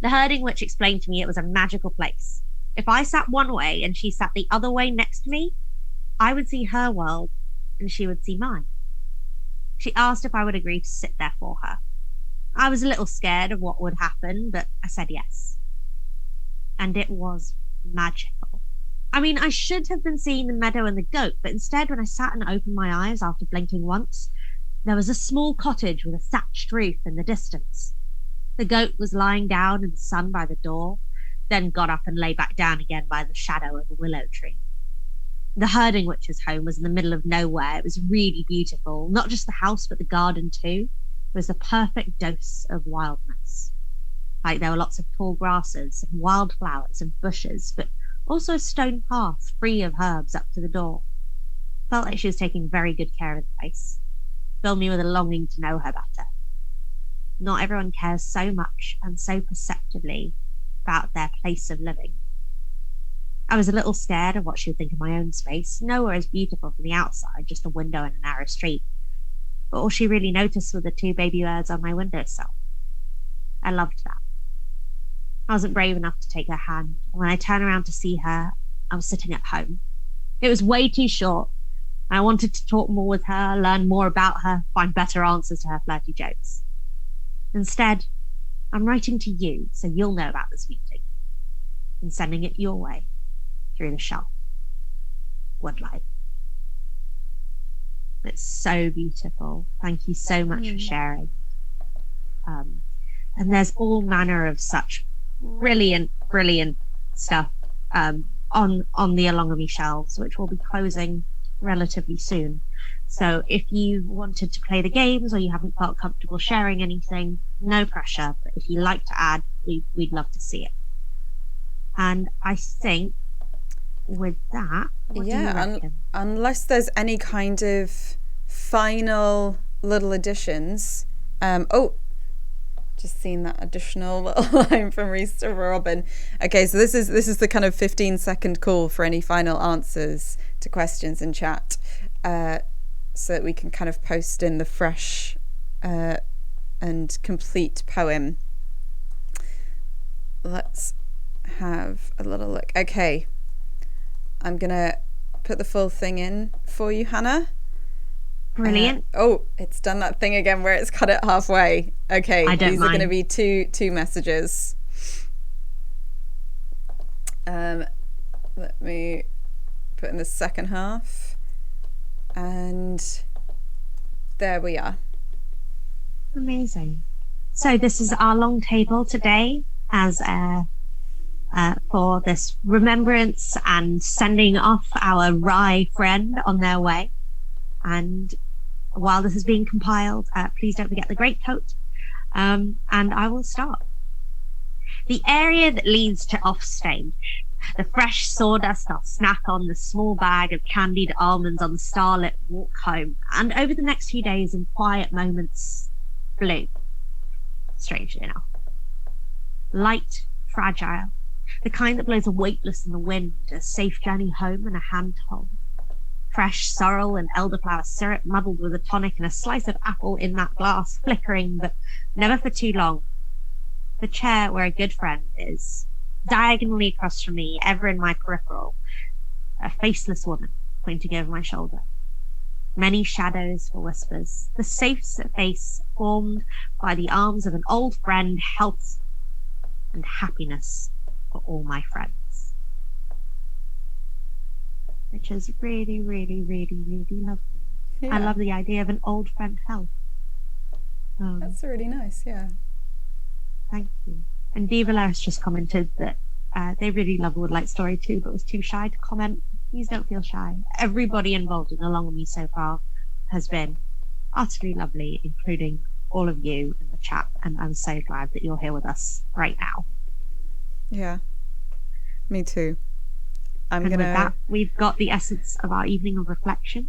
Speaker 2: The herding witch explained to me it was a magical place. If I sat one way and she sat the other way next to me, I would see her world and she would see mine. She asked if I would agree to sit there for her. I was a little scared of what would happen, but I said yes. And it was magical. I mean, I should have been seeing the meadow and the goat, but instead, when I sat and opened my eyes after blinking once, there was a small cottage with a thatched roof in the distance. The goat was lying down in the sun by the door, then got up and lay back down again by the shadow of a willow tree. The herding witch's home was in the middle of nowhere. It was really beautiful. Not just the house, but the garden too. It was the perfect dose of wildness. Like there were lots of tall grasses and wildflowers and bushes, but also a stone path free of herbs up to the door. Felt like she was taking very good care of the place. Filled me with a longing to know her better. Not everyone cares so much and so perceptively about their place of living. I was a little scared of what she would think of my own space, nowhere as beautiful from the outside, just a window and a narrow street. but all she really noticed were the 2 baby birds on my windowsill. I loved that. I wasn't brave enough to take her hand. When I turned around to see her, I was sitting at home. It was way too short. I wanted to talk more with her, learn more about her, find better answers to her flirty jokes. Instead, I'm writing to you so you'll know about this meeting and sending it your way through the shelf. Woodlight. It's so beautiful. Thank you so much for sharing. And there's all manner of such brilliant stuff on the Alongame shelves, which will be closing relatively soon. So if you wanted to play the games or you haven't felt comfortable sharing anything, no pressure. But if you like to add, we'd love to see it. And I think with that, what do you reckon?
Speaker 1: Unless there's any kind of final little additions. Just seen that additional little line from Reese to Robin. Okay, so this is the kind of 15-second call for any final answers to questions in chat, so that we can kind of post in the fresh and complete poem. Let's have a little look. Okay, I'm gonna put the full thing in for you, Hannah.
Speaker 2: Brilliant.
Speaker 1: It's done that thing again where it's cut it halfway. Okay, these are going to be two messages. Let me put in the second half, and there we are.
Speaker 2: Amazing. So this is our long table today as for this remembrance and sending off our Rye friend on their way. And while this is being compiled, please don't forget the greatcoat. And I will start. The area that leads to offstage. The fresh sawdust I'll snack on, the small bag of candied almonds on the starlit walk home. And over the next few days in quiet moments, blue. Strangely enough. Light, fragile. The kind that blows a weightless in the wind, a safe journey home and a handhold. Fresh sorrel and elderflower syrup muddled with a tonic and a slice of apple in that glass, flickering, but never for too long. The chair where a good friend is, diagonally across from me, ever in my peripheral, a faceless woman pointing over my shoulder. Many shadows for whispers, the safe face formed by the arms of an old friend, health and happiness for all my friends. Which is really, really, really, really lovely. Yeah. I love the idea of an old friend health.
Speaker 1: That's really nice, yeah.
Speaker 2: Thank you. And Diva Laris just commented that they really love Woodlight Story too, but was too shy to comment. Please don't feel shy. Everybody involved in Alongame so far has been utterly lovely, including all of you in the chat, and I'm so glad that you're here with us right now.
Speaker 1: Yeah, me too.
Speaker 2: With that, we've got the essence of our evening of reflection.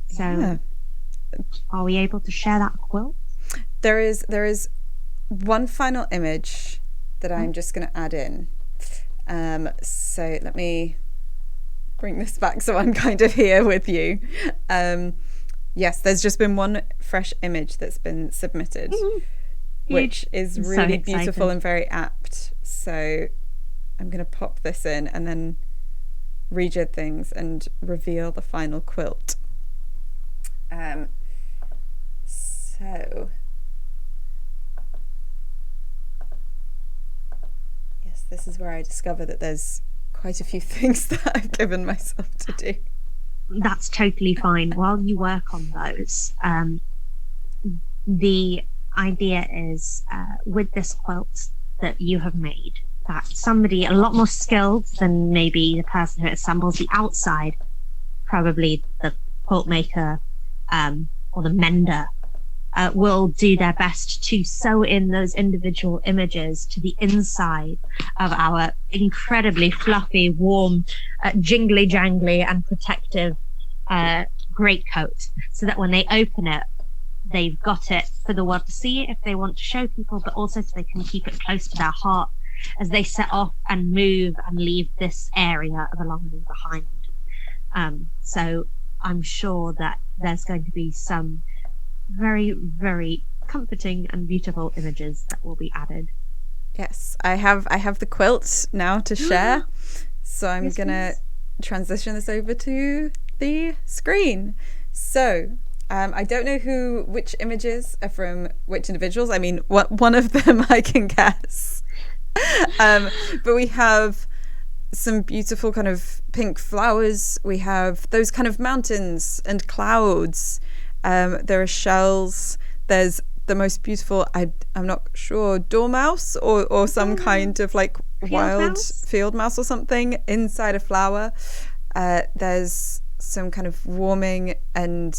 Speaker 2: So, Are we able to share that quilt?
Speaker 1: There is one final image that I'm just going to add in. So let me bring this back so I'm kind of here with you. Yes, there's just been one fresh image that's been submitted, which is really beautiful and very apt. So I'm going to pop this in and then rejig things and reveal the final quilt. So yes, this is where I discover that there's quite a few things that I've given myself to do.
Speaker 2: That's totally fine. While you work on those, the idea is with this quilt that you have made, that somebody a lot more skilled than maybe the person who assembles the outside, probably the quilt maker or the mender, will do their best to sew in those individual images to the inside of our incredibly fluffy, warm, jingly jangly and protective greatcoat, so that when they open it, they've got it for the world to see if they want to show people, but also so they can keep it close to their heart as they set off and move and leave this area of Alongame behind. So I'm sure that there's going to be some very, very comforting and beautiful images that will be added.
Speaker 1: Yes, I have the quilt now to share. So I'm
Speaker 2: Yes,
Speaker 1: gonna
Speaker 2: please.
Speaker 1: transition this over to the screen. So I don't know which images are from which individuals. I mean, one of them I can guess. But we have some beautiful kind of pink flowers. We have those kind of mountains and clouds. There are shells. There's the most beautiful, I'm not sure, dormouse or some kind of like wild field mouse or something inside a flower. There's some kind of warming and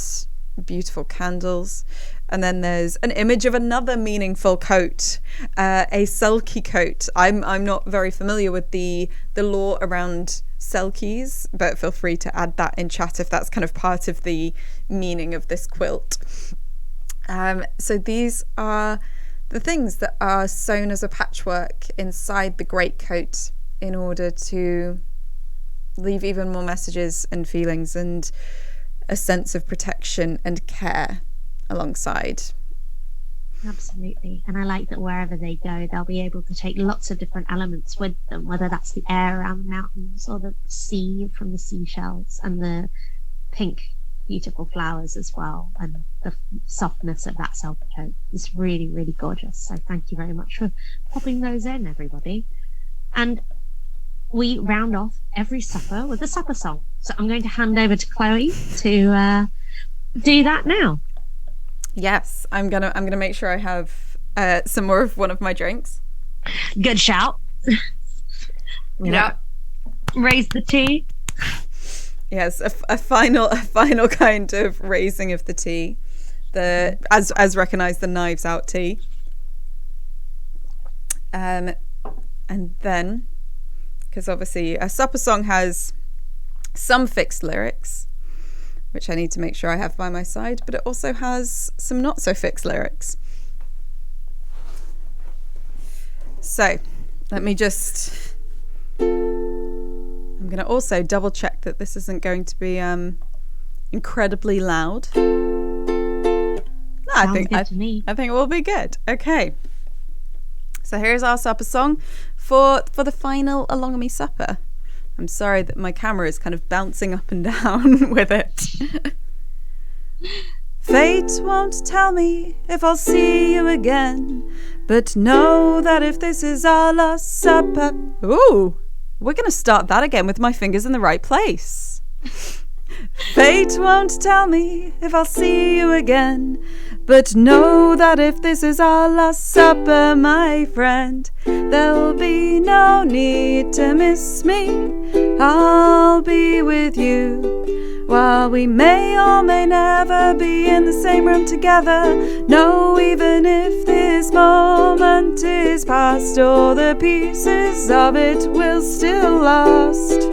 Speaker 1: beautiful candles, and then there's an image of another meaningful coat, a selkie coat. I'm not very familiar with the lore around selkies, but feel free to add that in chat if that's kind of part of the meaning of this quilt. So these are the things that are sewn as a patchwork inside the greatcoat in order to leave even more messages and feelings and a sense of protection and care alongside.
Speaker 2: Absolutely. And I like that wherever they go, they'll be able to take lots of different elements with them, whether that's the air around the mountains or the sea from the seashells and the pink beautiful flowers as well, and the softness of that self coat is really, really gorgeous. So thank you very much for popping those in, everybody. And we round off every supper with a supper song. So I'm going to hand over to Chloe to do that now.
Speaker 1: Yes, I'm gonna make sure I have some more of one of my drinks.
Speaker 2: Good shout. Yeah. Raise the tea.
Speaker 1: Yes, a final kind of raising of the tea, as recognised, the knives out tea, and then, because obviously a supper song has some fixed lyrics, which I need to make sure I have by my side, but it also has some not so fixed lyrics. So let me just. I'm going to also double check that this isn't going to be incredibly loud. No, I think it will be good. Okay. So here's our supper song for the final Alongame supper. I'm sorry that my camera is kind of bouncing up and down with it. Fate won't tell me if I'll see you again, but know that if this is our last supper... Ooh! We're going to start that again with my fingers in the right place. Fate won't tell me if I'll see you again, but know that if this is our last supper, my friend, there'll be no need to miss me. I'll be with you. While we may or may never be in the same room together, no, even if this moment is past, all the pieces of it will still last.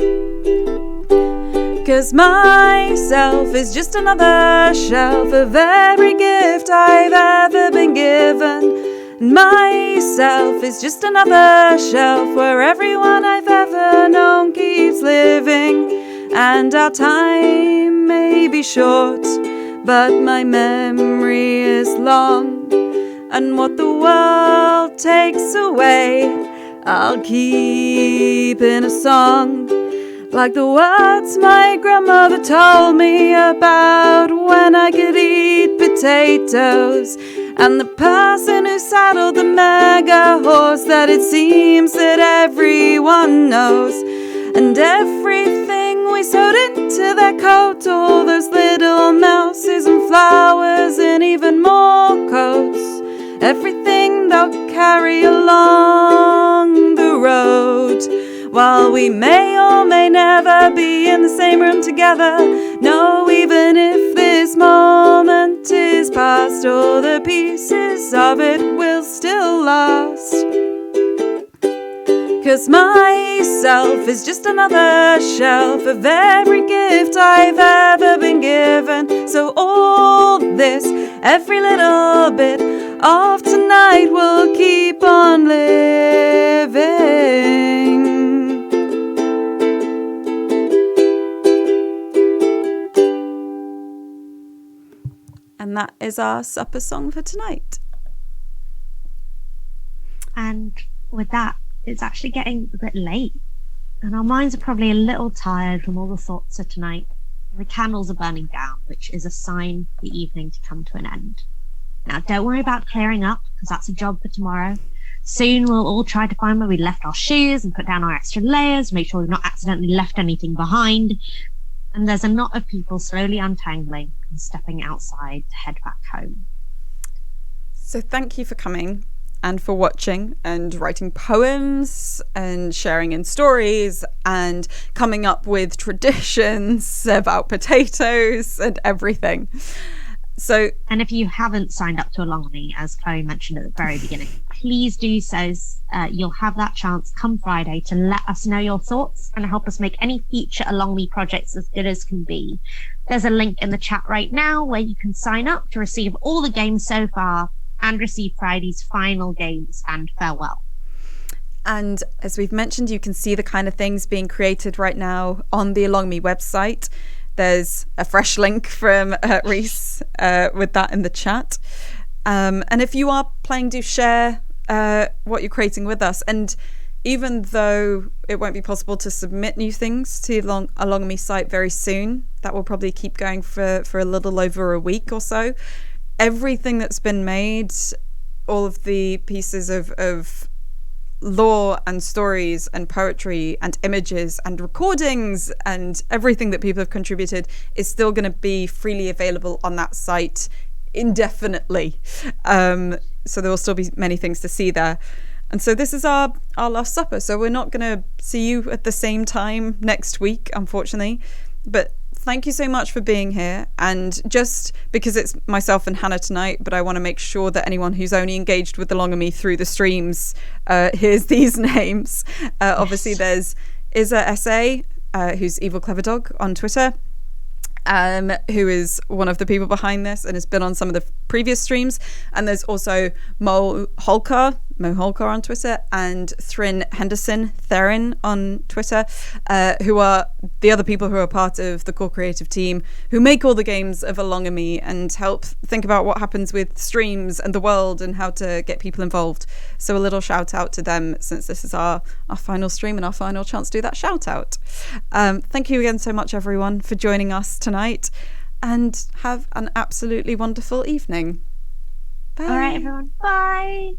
Speaker 1: 'Cause myself is just another shelf of every gift I've ever been given. And myself is just another shelf where everyone I've ever known keeps living. And our time may be short, but my memory is long. And what the world takes away, I'll keep in a song. Like the words my grandmother told me about when I could eat potatoes, and the person who saddled the megahorse that it seems that everyone knows. And everything we sewed into their coat, all those little mouses and flowers and even more coats, everything they'll carry along the road. While we may or may never be in the same room together, no, even if this moment is past, all the pieces of it will still last. 'Cause myself is just another shelf of every gift I've ever been given. So all this, every little bit of tonight will keep on living. And And that is our supper song for tonight.
Speaker 2: And with that, it's actually getting a bit late. And our minds are probably a little tired from all the thoughts of tonight. The candles are burning down, which is a sign for the evening to come to an end. Now, don't worry about clearing up, because that's a job for tomorrow. Soon we'll all try to find where we left our shoes and put down our extra layers, make sure we've not accidentally left anything behind. And there's a knot of people slowly untangling and stepping outside to head back home.
Speaker 1: So thank you for coming and for watching and writing poems and sharing in stories and coming up with traditions about potatoes and everything.
Speaker 2: And if you haven't signed up to Alongame, as Chloe mentioned at the very beginning, please do so. You'll have that chance come Friday to let us know your thoughts and help us make any future Alongame projects as good as can be. There's a link in the chat right now where you can sign up to receive all the games so far and receive Friday's final games and farewell.
Speaker 1: And as we've mentioned, you can see the kind of things being created right now on the Alongame website. There's a fresh link from Reese with that in the chat. And if you are playing, do share what you're creating with us. And even though it won't be possible to submit new things to the Alongame site very soon, that will probably keep going for a little over a week or so. Everything that's been made, all of the pieces of lore and stories and poetry and images and recordings and everything that people have contributed is still going to be freely available on that site indefinitely. So there will still be many things to see there. And so this is our last supper. So we're not going to see you at the same time next week, unfortunately. But thank you so much for being here. And just because it's myself and Hannah tonight, but I want to make sure that anyone who's only engaged with Alongame through the streams hears these names. Obviously, there's Isa SA, who's Evil Clever Dog on Twitter, who is one of the people behind this and has been on some of the previous streams. And there's also Mo Holkar on Twitter, and Thryn Henderson, Thryn on Twitter, who are the other people who are part of the core creative team who make all the games of Alongame and help think about what happens with streams and the world and how to get people involved. So a little shout out to them, since this is our final stream and our final chance to do that shout out. Thank you again so much, everyone, for joining us tonight, and have an absolutely wonderful evening. Bye.
Speaker 2: All right, everyone. Bye.